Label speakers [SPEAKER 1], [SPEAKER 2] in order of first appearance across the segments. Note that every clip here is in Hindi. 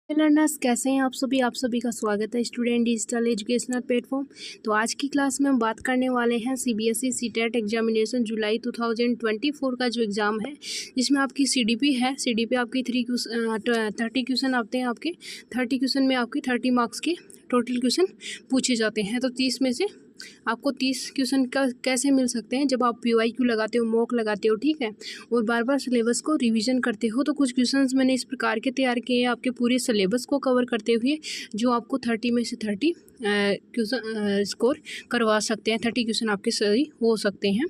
[SPEAKER 1] लर्नर्स कैसे हैं आप सभी का स्वागत है स्टूडेंट डिजिटल एजुकेशनल प्लेटफॉर्म। तो आज की क्लास में हम बात करने वाले हैं सीबीएसई सीटेट एग्जामिनेशन जुलाई 2024 का जो एग्ज़ाम है, जिसमें आपकी सीडीपी है। सीडीपी आपकी 30 क्वेश्चन आते हैं। आपके 30 क्वेश्चन में आपके 30 मार्क्स के टोटल क्वेश्चन पूछे जाते हैं। तो 30 में से आपको 30 क्वेश्चन का कैसे मिल सकते हैं जब आप पीवाईक्यू लगाते हो, मॉक लगाते हो, ठीक है, और बार बार सिलेबस को रिवीजन करते हो। तो कुछ क्वेश्चंस मैंने इस प्रकार के तैयार किए हैं आपके पूरे सिलेबस को कवर करते हुए, जो आपको 30 में से 30 क्वेश्चन स्कोर करवा सकते हैं। 30 क्वेश्चन आपके सही हो सकते हैं।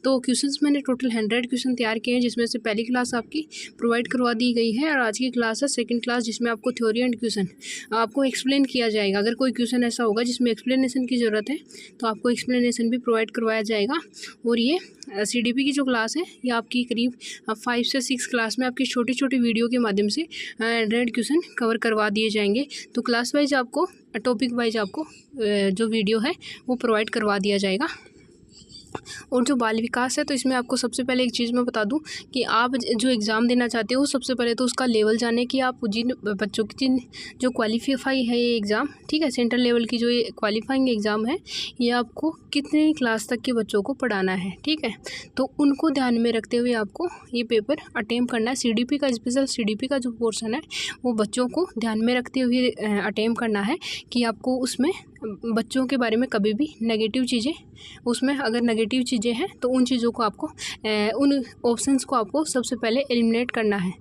[SPEAKER 1] तो क्वेश्चंस मैंने टोटल 100 क्वेश्चन तैयार किए हैं, जिसमें से पहली क्लास आपकी प्रोवाइड करवा दी गई है और आज की क्लास है सेकंड क्लास, जिसमें आपको थ्योरी एंड क्वेश्चन आपको एक्सप्लेन किया जाएगा। अगर कोई क्वेश्चन ऐसा होगा जिसमें एक्सप्लेनेशन की ज़रूरत है तो आपको एक्सप्लेनेशन भी प्रोवाइड करवाया जाएगा। और ये सीडीपी की जो क्लास है ये आपकी करीब 5 से 6 क्लास में आपकी छोटी छोटी वीडियो के माध्यम से 100 क्वेश्चन कवर करवा दिए जाएंगे। तो क्लास वाइज आपको, टॉपिक वाइज आपको जो वीडियो है वो प्रोवाइड करवा दिया जाएगा। और जो बाल विकास है, तो इसमें आपको सबसे पहले एक चीज़ मैं बता दूं कि आप जो एग्ज़ाम देना चाहते हो सबसे पहले तो उसका लेवल जाने कि आप जिन बच्चों की जो क्वालिफाई है ये एग्ज़ाम, ठीक है, सेंट्रल लेवल की जो ये क्वालिफाइंग एग्ज़ाम है, ये आपको कितने क्लास तक के बच्चों को पढ़ाना है, ठीक है। तो उनको ध्यान में रखते हुए आपको ये पेपर अटेम्प्ट करना है। सीडीपी का स्पेशल सीडीपी का जो पोर्शन है वो बच्चों को ध्यान में रखते हुए अटेम्प्ट करना है कि आपको उसमें बच्चों के बारे में कभी भी नेगेटिव चीज़ें, उसमें अगर नेगेटिव चीज़ें हैं तो उन चीज़ों को आपको उन ऑप्शंस को आपको सबसे पहले एलिमिनेट करना है,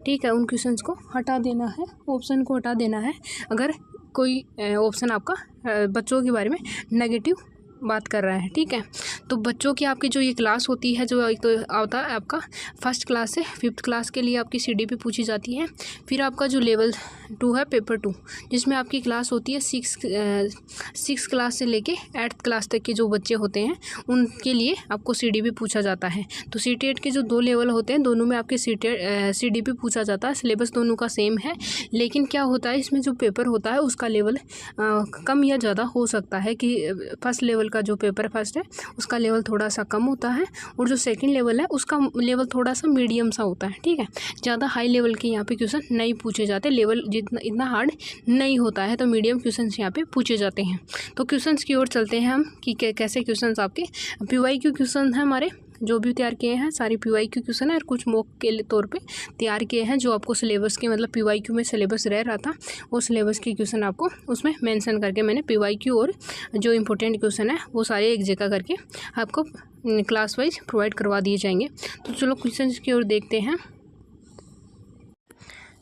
[SPEAKER 1] ठीक है। उन क्वेश्चंस को हटा देना है, ऑप्शन को हटा देना है अगर कोई ऑप्शन आपका बच्चों के बारे में नेगेटिव बात कर रहा है, ठीक है। तो बच्चों की आपकी जो ये क्लास होती है, जो एक तो आता है आपका फर्स्ट क्लास से 5th क्लास के लिए आपकी सीडीपी पूछी जाती है। फिर आपका जो लेवल 2 है, पेपर 2, जिसमें आपकी क्लास होती है 6 क्लास से लेके 8th क्लास तक के जो बच्चे होते हैं उनके लिए आपको सीडीपी पूछा जाता है। तो सीटेट के जो 2 लेवल होते हैं, दोनों में आपके सीडीपी पूछा जाता है। सिलेबस दोनों का सेम है, लेकिन क्या होता है इसमें जो पेपर होता है उसका लेवल कम या ज़्यादा हो सकता है कि फर्स्ट लेवल का जो पेपर फर्स्ट है उसका लेवल थोड़ा सा कम होता है और जो सेकंड लेवल है उसका लेवल थोड़ा सा मीडियम सा होता है, ठीक है। ज़्यादा हाई लेवल के यहाँ पे क्वेश्चन नहीं पूछे जाते, लेवल जितना इतना हार्ड नहीं होता है, तो मीडियम क्वेश्चंस यहाँ पे पूछे जाते हैं। तो क्वेश्चंस की ओर चलते हैं हम कि कैसे क्वेश्चंस आपके पीवाईक्यू क्वेश्चन हैं हमारे जो भी तैयार किए हैं, सारी पीवाईक्यू क्वेश्चन है और कुछ मॉक के तौर पे तैयार किए हैं, जो आपको सिलेबस के मतलब पीवाईक्यू में सिलेबस रह रहा था वो सिलेबस के क्वेश्चन आपको उसमें मेंशन करके मैंने पीवाईक्यू और जो इम्पोर्टेंट क्वेश्चन है वो सारे एक जगह करके आपको क्लास वाइज प्रोवाइड करवा दिए जाएंगे। तो चलो क्वेश्चन की ओर देखते हैं।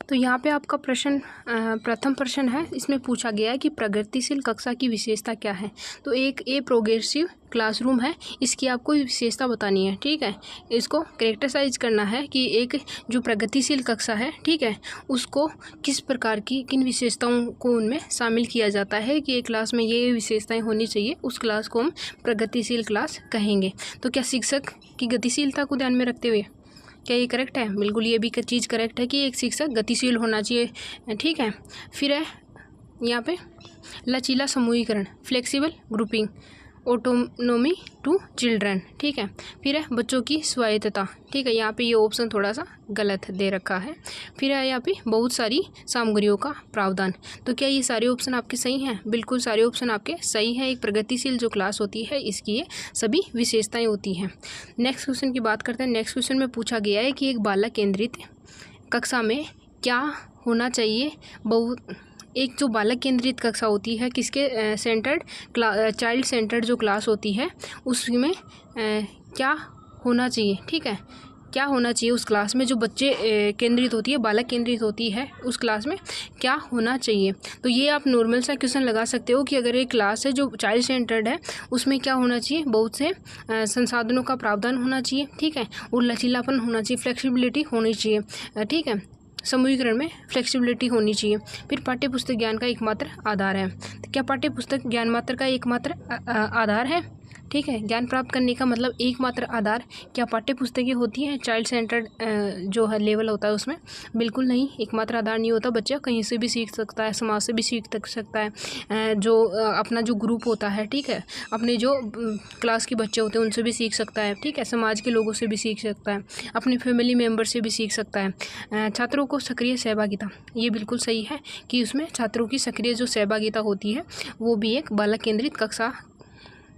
[SPEAKER 1] तो यहाँ पे आपका प्रश्न प्रथम प्रश्न है, इसमें पूछा गया है कि प्रगतिशील कक्षा की विशेषता क्या है। तो एक प्रोग्रेसिव क्लासरूम है, इसकी आपको विशेषता बतानी है, ठीक है। इसको कैरेक्टराइज करना है कि एक जो प्रगतिशील कक्षा है, ठीक है, उसको किस प्रकार की किन विशेषताओं को उनमें शामिल किया जाता है कि एक क्लास में ये विशेषताएं होनी चाहिए, उस क्लास को हम प्रगतिशील क्लास कहेंगे। तो क्या शिक्षक की गतिशीलता को ध्यान में रखते हुए, क्या ये करेक्ट है? बिल्कुल ये भी चीज़ करेक्ट है कि एक शिक्षक गतिशील होना चाहिए, ठीक है। फिर है यहाँ पे लचीला समूहीकरण, flexible grouping, autonomy to children, ठीक है। फिर है बच्चों की स्वायत्तता, ठीक है, यहाँ पे ये ऑप्शन थोड़ा सा गलत दे रखा है। फिर है यहाँ पे बहुत सारी सामग्रियों का प्रावधान। तो क्या ये सारे ऑप्शन आपके सही हैं? बिल्कुल सारे ऑप्शन आपके सही हैं। एक प्रगतिशील जो क्लास होती है इसकी ये सभी विशेषताएं होती हैं। नेक्स्ट क्वेश्चन की बात करते हैं। नेक्स्ट क्वेश्चन में पूछा गया है कि एक बालक केंद्रित कक्षा में क्या होना चाहिए। एक जो बालक केंद्रित कक्षा होती है, किसके सेंटर्ड चाइल्ड सेंटर्ड जो क्लास होती है उसमें क्या होना चाहिए, ठीक है, क्या होना चाहिए उस क्लास में जो बच्चे केंद्रित होती है, बालक केंद्रित होती है, उस क्लास में क्या होना चाहिए। तो ये आप नॉर्मल सा क्वेश्चन लगा सकते हो कि अगर एक क्लास है जो चाइल्ड सेंटर्ड है उसमें क्या होना चाहिए, बहुत से संसाधनों का प्रावधान होना चाहिए, ठीक है, और लचीलापन होना चाहिए, फ्लेक्सिबिलिटी होनी चाहिए, ठीक है, समूहीकरण में फ्लेक्सिबिलिटी होनी चाहिए। फिर पाठ्यपुस्तक ज्ञान का एकमात्र आधार है। तो क्या पाठ्यपुस्तक ज्ञान मात्र का एकमात्र आधार है? ठीक है। ज्ञान प्राप्त करने का मतलब एकमात्र आधार क्या पाठ्य पुस्तकें होती हैं, चाइल्ड सेंटर्ड जो है लेवल होता है उसमें? बिल्कुल नहीं, एकमात्र आधार नहीं होता। बच्चा कहीं से भी सीख सकता है, समाज से भी सीख सकता है, जो अपना जो ग्रुप होता है, ठीक है, अपने जो क्लास के बच्चे होते हैं उनसे भी सीख सकता है, ठीक है, समाज के लोगों से भी सीख सकता है, अपने फैमिली मेम्बर से भी सीख सकता है। छात्रों को सक्रिय सहभागिता, ये बिल्कुल सही है कि उसमें छात्रों की सक्रिय जो सहभागिता होती है वो भी एक बालक केंद्रित कक्षा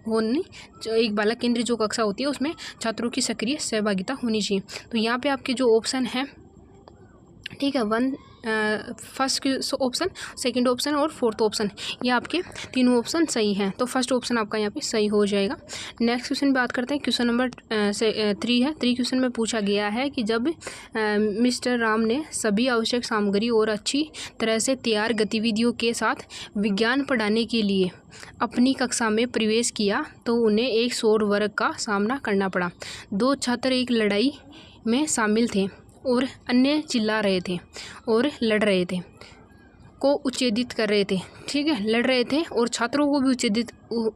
[SPEAKER 1] होनी, एक बालक केंद्रित जो कक्षा होती है उसमें छात्रों की सक्रिय सहभागिता होनी चाहिए। तो यहाँ पे आपके जो ऑप्शन है, ठीक है, फर्स्ट ऑप्शन, सेकंड ऑप्शन और फोर्थ ऑप्शन, ये आपके तीनों ऑप्शन सही हैं। तो फर्स्ट ऑप्शन आपका यहाँ पे सही हो जाएगा। नेक्स्ट क्वेश्चन बात करते हैं। क्वेश्चन नंबर 3 है। 3 क्वेश्चन में पूछा गया है कि जब मिस्टर राम ने सभी आवश्यक सामग्री और अच्छी तरह से तैयार गतिविधियों के साथ विज्ञान पढ़ाने के लिए अपनी कक्षा में प्रवेश किया तो उन्हें एक शोर वर्ग का सामना करना पड़ा। 2 छात्र एक लड़ाई में शामिल थे और अन्य चिल्ला रहे थे और लड़ रहे थे, को उत्तेजित कर रहे थे, ठीक है, लड़ रहे थे और छात्रों को भी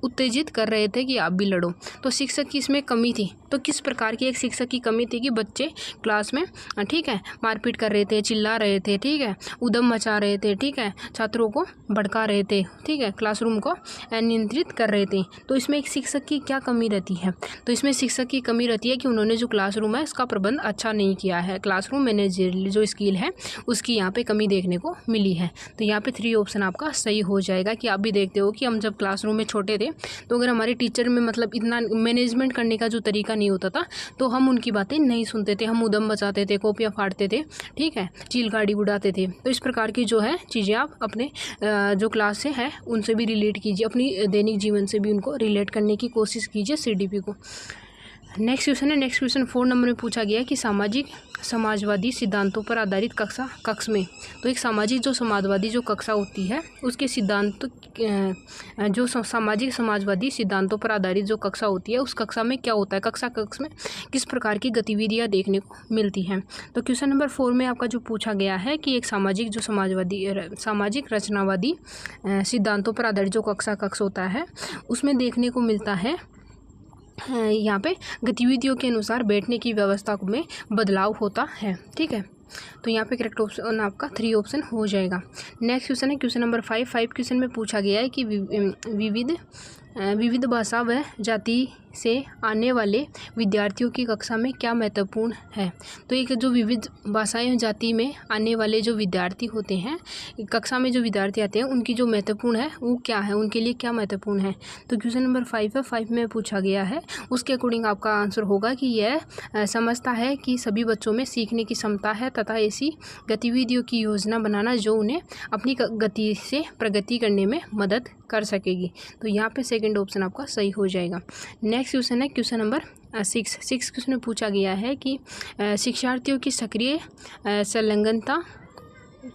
[SPEAKER 1] उत्तेजित कर रहे थे कि आप भी लड़ो। तो शिक्षक की इसमें कमी थी। तो किस प्रकार की एक शिक्षक की कमी थी कि बच्चे क्लास में, ठीक है, मारपीट कर रहे थे, चिल्ला रहे थे, ठीक है, उधम मचा रहे थे, ठीक है, छात्रों को भड़का रहे थे, ठीक है, क्लासरूम को नियंत्रित कर रहे थे। तो इसमें एक शिक्षक की क्या कमी रहती है? तो इसमें शिक्षक की कमी रहती है कि उन्होंने जो क्लासरूम है उसका प्रबंध अच्छा नहीं किया है। क्लासरूम मैनेजरियल जो स्किल है उसकी यहाँ पे कमी देखने को मिली है। तो यहाँ पे 3 ऑप्शन आपका सही हो जाएगा कि आप भी देखते हो कि हम जब क्लासरूम में छोटे थे तो अगर हमारे टीचर में मतलब इतना मैनेजमेंट करने का जो तरीका नहीं होता था तो हम उनकी बातें नहीं सुनते थे, हम उधम मचाते थे, कॉपियाँ फाड़ते थे, ठीक है, चील गाड़ी उड़ाते थे। तो इस प्रकार की जो है चीज़ें आप अपने जो क्लास से है उनसे भी रिलेट कीजिए, अपनी दैनिक जीवन से भी उनको रिलेट करने की कोशिश कीजिए CDP को। नेक्स्ट क्वेश्चन है। नेक्स्ट क्वेश्चन 4 नंबर में पूछा गया कि सामाजिक समाजवादी सिद्धांतों पर आधारित कक्ष में, तो एक सामाजिक जो समाजवादी जो कक्षा होती है उसके सिद्धांत, जो सामाजिक समाजवादी सिद्धांतों पर आधारित जो कक्षा होती है उस कक्षा में क्या होता है, कक्ष में किस प्रकार की गतिविधियां देखने को मिलती हैं। तो क्वेश्चन नंबर 4 में आपका जो पूछा गया है कि एक सामाजिक जो सामाजिक रचनावादी सिद्धांतों पर आधारित जो कक्ष होता है उसमें देखने को मिलता है यहाँ पे गतिविधियों के अनुसार बैठने की व्यवस्था में बदलाव होता है, ठीक है। तो यहाँ पे करेक्ट ऑप्शन आपका 3 ऑप्शन हो जाएगा। नेक्स्ट क्वेश्चन है क्वेश्चन नंबर 5 क्वेश्चन में पूछा गया है कि विविध भाषा व जाति से आने वाले विद्यार्थियों की कक्षा में क्या महत्वपूर्ण है। तो एक जो विविध भाषाएं जाति में आने वाले जो विद्यार्थी होते हैं, कक्षा में जो विद्यार्थी आते हैं उनकी जो महत्वपूर्ण है वो क्या है, उनके लिए क्या महत्वपूर्ण है। तो क्वेश्चन नंबर 5 है, 5 में पूछा गया है, उसके अकॉर्डिंग आपका आंसर होगा कि यह समझता है कि सभी बच्चों में सीखने की क्षमता है तथा ऐसी गतिविधियों की योजना बनाना जो उन्हें अपनी गति से प्रगति करने में मदद कर सकेगी। तो यहाँ पे सेकंड ऑप्शन आपका सही हो जाएगा। नेक्स्ट क्वेश्चन है क्वेश्चन नंबर 6 क्वेश्चन में पूछा गया है कि शिक्षार्थियों की सक्रिय संलग्नता,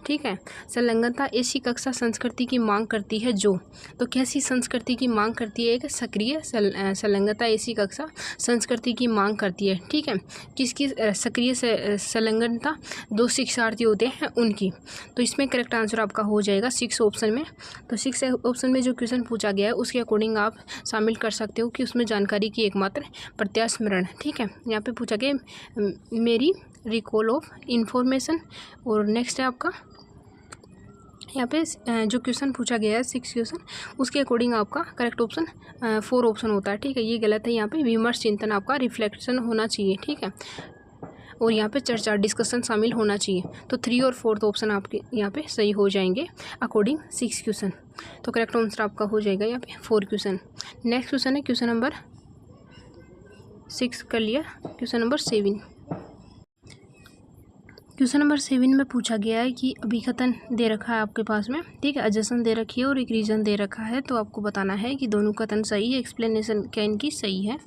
[SPEAKER 1] ठीक है, संलग्नता ऐसी कक्षा संस्कृति की मांग करती है जो, तो कैसी संस्कृति की मांग करती है? एक सक्रिय संलग्नता ऐसी कक्षा संस्कृति की मांग करती है, ठीक है। किसकी सक्रिय संलग्नता? 2 शिक्षार्थी होते हैं उनकी। तो इसमें करेक्ट आंसर आपका हो जाएगा 6 ऑप्शन में। तो 6 ऑप्शन में जो क्वेश्चन पूछा गया है उसके अकॉर्डिंग आप शामिल कर सकते हो कि उसमें जानकारी की एकमात्र प्रत्यास्मरण, ठीक है। यहाँ पे पूछा गया मेरी रिकॉल ऑफ इंफॉर्मेशन। और नेक्स्ट है आपका यहाँ पे जो क्वेश्चन पूछा गया है 6 क्वेश्चन, उसके अकॉर्डिंग आपका करेक्ट ऑप्शन 4 ऑप्शन होता है, ठीक है। ये गलत है, यहाँ पे विमर्श चिंतन आपका रिफ्लेक्शन होना चाहिए, ठीक है, और यहाँ पे चर्चा डिस्कशन शामिल होना चाहिए। तो 3 और 4 ऑप्शन आपके यहाँ पे सही हो जाएंगे अकॉर्डिंग 6 क्वेश्चन। तो करेक्ट आंसर आपका हो जाएगा यहाँ पे 4 क्वेश्चन। नेक्स्ट क्वेश्चन है क्वेश्चन नंबर 6 कर लिया। क्वेश्चन नंबर 7, क्वेश्चन नंबर 7 में पूछा गया है कि अभिकथन दे रखा है आपके पास में, ठीक है, अजसन दे रखी है और एक रीजन दे रखा है। तो आपको बताना है कि दोनों कथन सही है, एक्सप्लेनेशन क्या इनकी सही है।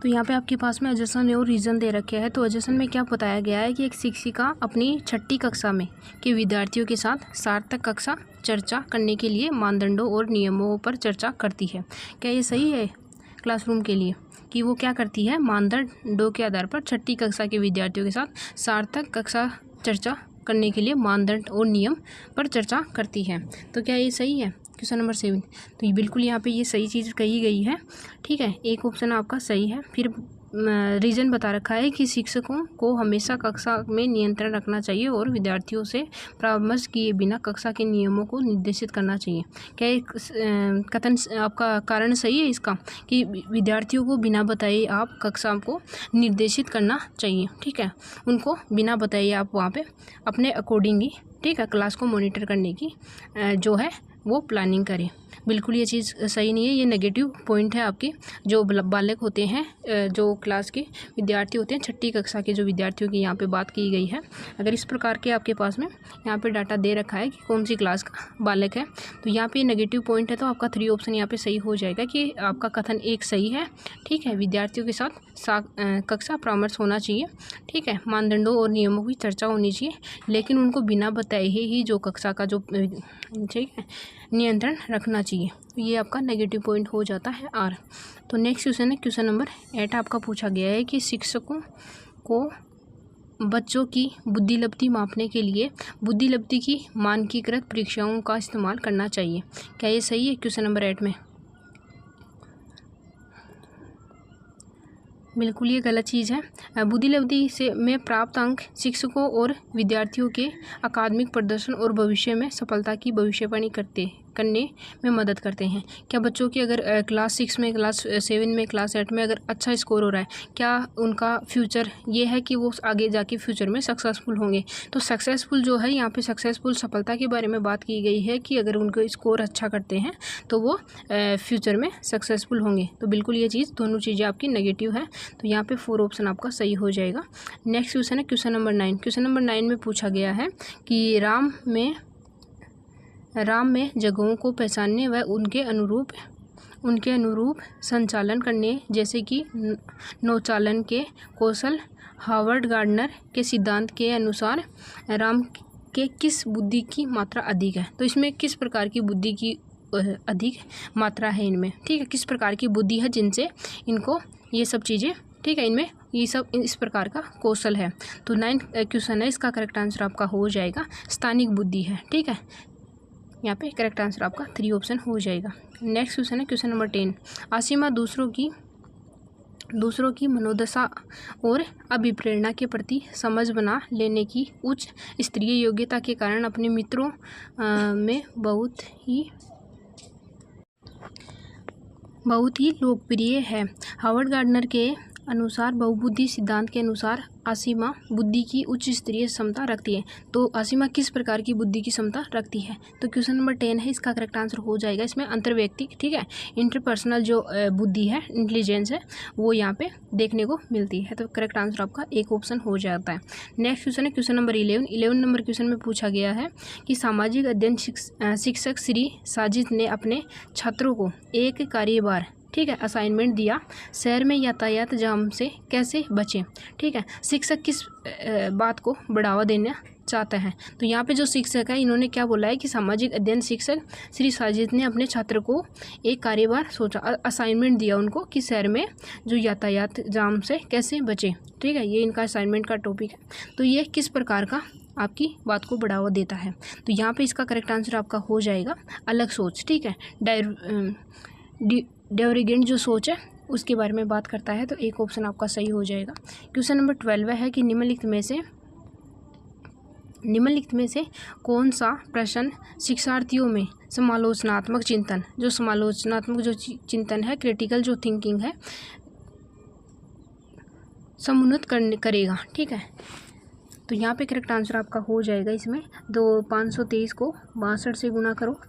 [SPEAKER 1] तो यहाँ पे आपके पास में अजसन और रीज़न दे रखे हैं। तो अजसन में क्या बताया गया है कि एक शिक्षिका अपनी 6ठी कक्षा में के विद्यार्थियों के साथ सार्थक कक्षा चर्चा करने के लिए मानदंडों और नियमों पर चर्चा करती है। क्या ये सही है क्लासरूम के लिए कि वो क्या करती है? मानदंडों के आधार पर 6ठी कक्षा के विद्यार्थियों के साथ सार्थक कक्षा चर्चा करने के लिए मानदंड और नियम पर चर्चा करती है। तो क्या ये सही है? Question number 7। तो ये बिल्कुल यहाँ पे ये सही चीज़ कही गई है, ठीक है। एक ऑप्शन आपका सही है। फिर रीज़न बता रखा है कि शिक्षकों को हमेशा कक्षा में नियंत्रण रखना चाहिए और विद्यार्थियों से परामर्श किए बिना कक्षा के नियमों को निर्देशित करना चाहिए। क्या एक कथन आपका कारण सही है इसका, कि विद्यार्थियों को बिना बताए आप कक्षा को निर्देशित करना चाहिए, ठीक है। उनको बिना बताए आप वहाँ पे अपने अकॉर्डिंग ही, ठीक है, क्लास को मॉनिटर करने की जो है वो प्लानिंग करें। बिल्कुल ये चीज़ सही नहीं है, ये नेगेटिव पॉइंट है आपके। जो बालक होते हैं, जो क्लास के विद्यार्थी होते हैं, छठी कक्षा के जो विद्यार्थियों की यहाँ पे बात की गई है। अगर इस प्रकार के आपके पास में यहाँ पे डाटा दे रखा है कि कौन सी क्लास का बालक है, तो यहाँ पे नेगेटिव पॉइंट है, तो आपका 3 ऑप्शन यहाँ पे सही हो जाएगा कि आपका कथन एक सही है, ठीक है। विद्यार्थियों के साथ कक्षा परामर्श होना चाहिए, ठीक है। मानदंडों और नियमों की चर्चा होनी चाहिए, लेकिन उनको बिना बताए ही जो कक्षा का जो, ठीक है, नियंत्रण रखना चाहिए। तो ये आपका नेगेटिव पॉइंट हो जाता है आर। तो नेक्स्ट क्वेश्चन है, क्वेश्चन नंबर 8 आपका पूछा गया है कि शिक्षकों को बच्चों की बुद्धिलब्धि मापने के लिए बुद्धिलब्धि की मानकीकृत परीक्षाओं का इस्तेमाल करना चाहिए। क्या ये सही है क्वेश्चन नंबर 8 में? बिल्कुल ये गलत चीज़ है। बुद्धिलब्धि से में प्राप्त अंक शिक्षकों और विद्यार्थियों के अकादमिक प्रदर्शन और भविष्य में सफलता की भविष्यवाणी करने में मदद करते हैं। क्या बच्चों की अगर क्लास 6 में, क्लास 7 में, क्लास 8 में अगर अच्छा स्कोर हो रहा है, क्या उनका फ्यूचर ये है कि वो आगे जाके फ्यूचर में सक्सेसफुल होंगे? तो सक्सेसफुल जो है यहाँ पे, सक्सेसफुल सफलता के बारे में बात की गई है कि अगर उनको स्कोर अच्छा करते हैं तो वो फ्यूचर में सक्सेसफुल होंगे। तो बिल्कुल ये चीज़, दोनों चीज़ें आपकी नेगेटिव है। तो यहाँ पे 4 ऑप्शन आपका सही हो जाएगा। नेक्स्ट क्वेश्चन है क्वेश्चन नंबर 9। क्वेश्चन नंबर 9 में पूछा गया है कि राम में जगहों को पहचानने व उनके अनुरूप संचालन करने जैसे कि नौचालन के कौशल हावर्ड गार्डनर के सिद्धांत के अनुसार राम के किस बुद्धि की मात्रा अधिक है? तो इसमें किस प्रकार की बुद्धि की अधिक मात्रा है इनमें, ठीक है, किस प्रकार की बुद्धि है जिनसे इनको ये सब चीज़ें, ठीक है, इनमें ये सब इस प्रकार का कौशल है। तो 9 क्वेश्चन है, इसका करेक्ट आंसर आपका हो जाएगा स्थानिक बुद्धि है, ठीक है। यहाँ पे करेक्ट आंसर आपका 3 ऑप्शन हो जाएगा। नेक्स्ट क्वेश्चन है क्वेश्चन नंबर 10। आसिमा दूसरों की मनोदशा और अभिप्रेरणा के प्रति समझ बना लेने की उच्च स्तरीय योग्यता के कारण अपने मित्रों में बहुत ही लोकप्रिय है। हावर्ड गार्डनर के अनुसार बहुबुद्धि सिद्धांत के अनुसार आसिमा बुद्धि की उच्च स्तरीय क्षमता रखती है। तो आसिमा किस प्रकार की बुद्धि की क्षमता रखती है? तो क्वेश्चन नंबर 10 है, इसका करेक्ट आंसर हो जाएगा। इसमें अंतर्व्यक्तिक, ठीक है, इंटरपर्सनल जो बुद्धि है, इंटेलिजेंस है, वो यहाँ पे देखने को मिलती है। तो करेक्ट आंसर आपका एक ऑप्शन हो जाता है। नेक्स्ट क्वेश्चन है क्वेश्चन नंबर 11 नंबर क्वेश्चन में पूछा गया है कि सामाजिक अध्ययन शिक्षक श्री साजिद ने अपने छात्रों को एक कार्यभार, ठीक है, असाइनमेंट दिया, शहर में यातायात जाम से कैसे बचें, ठीक है। शिक्षक किस बात को बढ़ावा देना चाहता है? तो यहाँ पे जो शिक्षक है, इन्होंने क्या बोला है कि सामाजिक अध्ययन शिक्षक श्री साजिद ने अपने छात्र को एक कार्यभार सोचा, असाइनमेंट दिया उनको कि शहर में जो यातायात जाम से कैसे बचें, ठीक है, ये इनका असाइनमेंट का टॉपिक है। तो ये किस प्रकार का आपकी बात को बढ़ावा देता है? तो यहाँ पे इसका करेक्ट आंसर आपका हो जाएगा अलग सोच, ठीक है, डाइवर्जेंट जो सोच है उसके बारे में बात करता है। तो एक ऑप्शन आपका सही हो जाएगा। क्वेश्चन नंबर 12 है कि निम्नलिखित में से कौन सा प्रश्न शिक्षार्थियों में समालोचनात्मक चिंतन जो चिंतन है, क्रिटिकल जो थिंकिंग है, समुन्नत करेगा, ठीक है। तो यहाँ पे करेक्ट आंसर आपका हो जाएगा। इसमें 523 को 62 से गुना करो,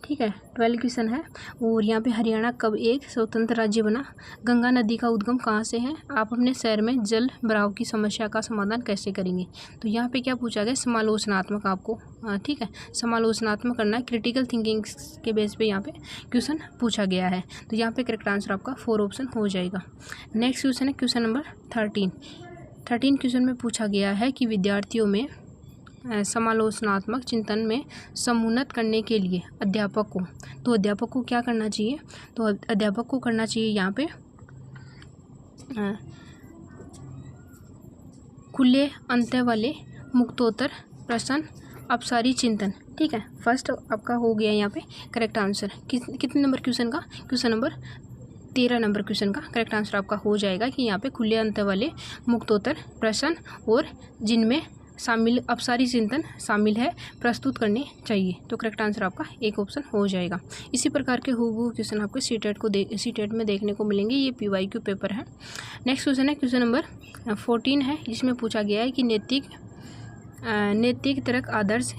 [SPEAKER 1] ठीक है। 12 क्वेश्चन है। और यहाँ पे हरियाणा कब एक स्वतंत्र राज्य बना? गंगा नदी का उद्गम कहाँ से है? आप अपने शहर में जल भराव की समस्या का समाधान कैसे करेंगे? तो यहाँ पे क्या पूछा गया? समालोचनात्मक आपको, ठीक है, समालोचनात्मक करना है, क्रिटिकल थिंकिंग के बेस पे यहाँ पे क्वेश्चन पूछा गया है। तो यहाँ पे करेक्ट आंसर आपका 4 ऑप्शन हो जाएगा। नेक्स्ट क्वेश्चन है क्वेश्चन नंबर 13 क्वेश्चन में पूछा गया है कि विद्यार्थियों में समालोचनात्मक चिंतन में समुन्नत करने के लिए अध्यापक को क्या करना चाहिए? तो अध्यापक को करना चाहिए यहाँ पे खुले अंत वाले मुक्तोत्तर प्रश्न अपसारी चिंतन। ठीक है, फर्स्ट आपका हो गया यहाँ पे करेक्ट आंसर। कितने नंबर क्वेश्चन का? क्वेश्चन नंबर 13 नंबर क्वेश्चन का करेक्ट आंसर आपका हो जाएगा कि यहाँ पे खुले अंत वाले मुक्तोत्तर प्रश्न और जिनमें शामिल अपसारी चिंतन शामिल है प्रस्तुत करने चाहिए। तो करेक्ट आंसर आपका एक ऑप्शन हो जाएगा। इसी प्रकार के हूबहू क्वेश्चन आपको सीटेट में देखने को मिलेंगे। ये PYQ पेपर है। नेक्स्ट क्वेश्चन है क्वेश्चन नंबर 14 है, जिसमें पूछा गया है कि नैतिक तर्क आदर्श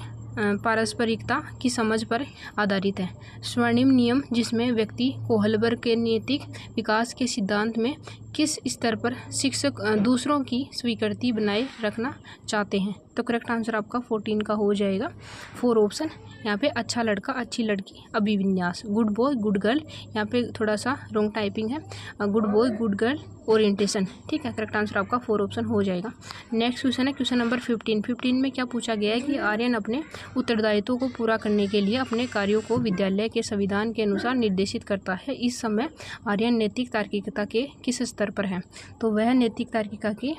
[SPEAKER 1] पारस्परिकता की समझ पर आधारित है। स्वर्णिम नियम जिसमें व्यक्ति कोहलबर्ग के नैतिक विकास के सिद्धांत में किस स्तर पर शिक्षक दूसरों की स्वीकृति बनाए रखना चाहते हैं। तो करेक्ट आंसर आपका 14 का हो जाएगा। 4 ऑप्शन यहाँ पे अच्छा लड़का अच्छी लड़की अभिविन्यास, गुड बॉय गुड गर्ल, यहाँ पे थोड़ा सा रॉन्ग टाइपिंग है, good boy good girl orientation. ठीक है, करेक्ट आंसर आपका 4 ऑप्शन हो जाएगा। नेक्स्ट क्वेश्चन है क्वेश्चन नंबर 15 में क्या पूछा गया है कि आर्यन अपने उत्तरदायित्वों को पूरा करने के लिए अपने कार्यों को विद्यालय के संविधान के अनुसार निर्देशित करता है। इस समय आर्यन नैतिक तार्किकता के किस स्तर पर है? तो वह नैतिक तार्किकता की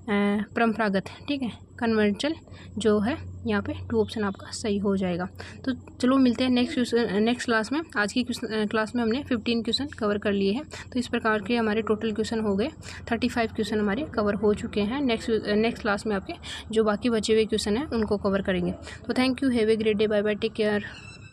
[SPEAKER 1] परंपरागत, ठीक है, कन्वेंशनल जो है, यहाँ पे 2 ऑप्शन आपका सही हो जाएगा। तो चलो मिलते हैं नेक्स्ट क्लास में। आज की क्लास में हमने 15 क्वेश्चन कवर कर लिए हैं। तो इस प्रकार के हमारे टोटल क्वेश्चन हो गए 35 क्वेश्चन हमारे कवर हो चुके हैं। नेक्स्ट क्लास में आपके जो बाकी बचे हुए क्वेश्चन हैं उनको कवर करेंगे। तो thank you, have a great day, bye bye, take care.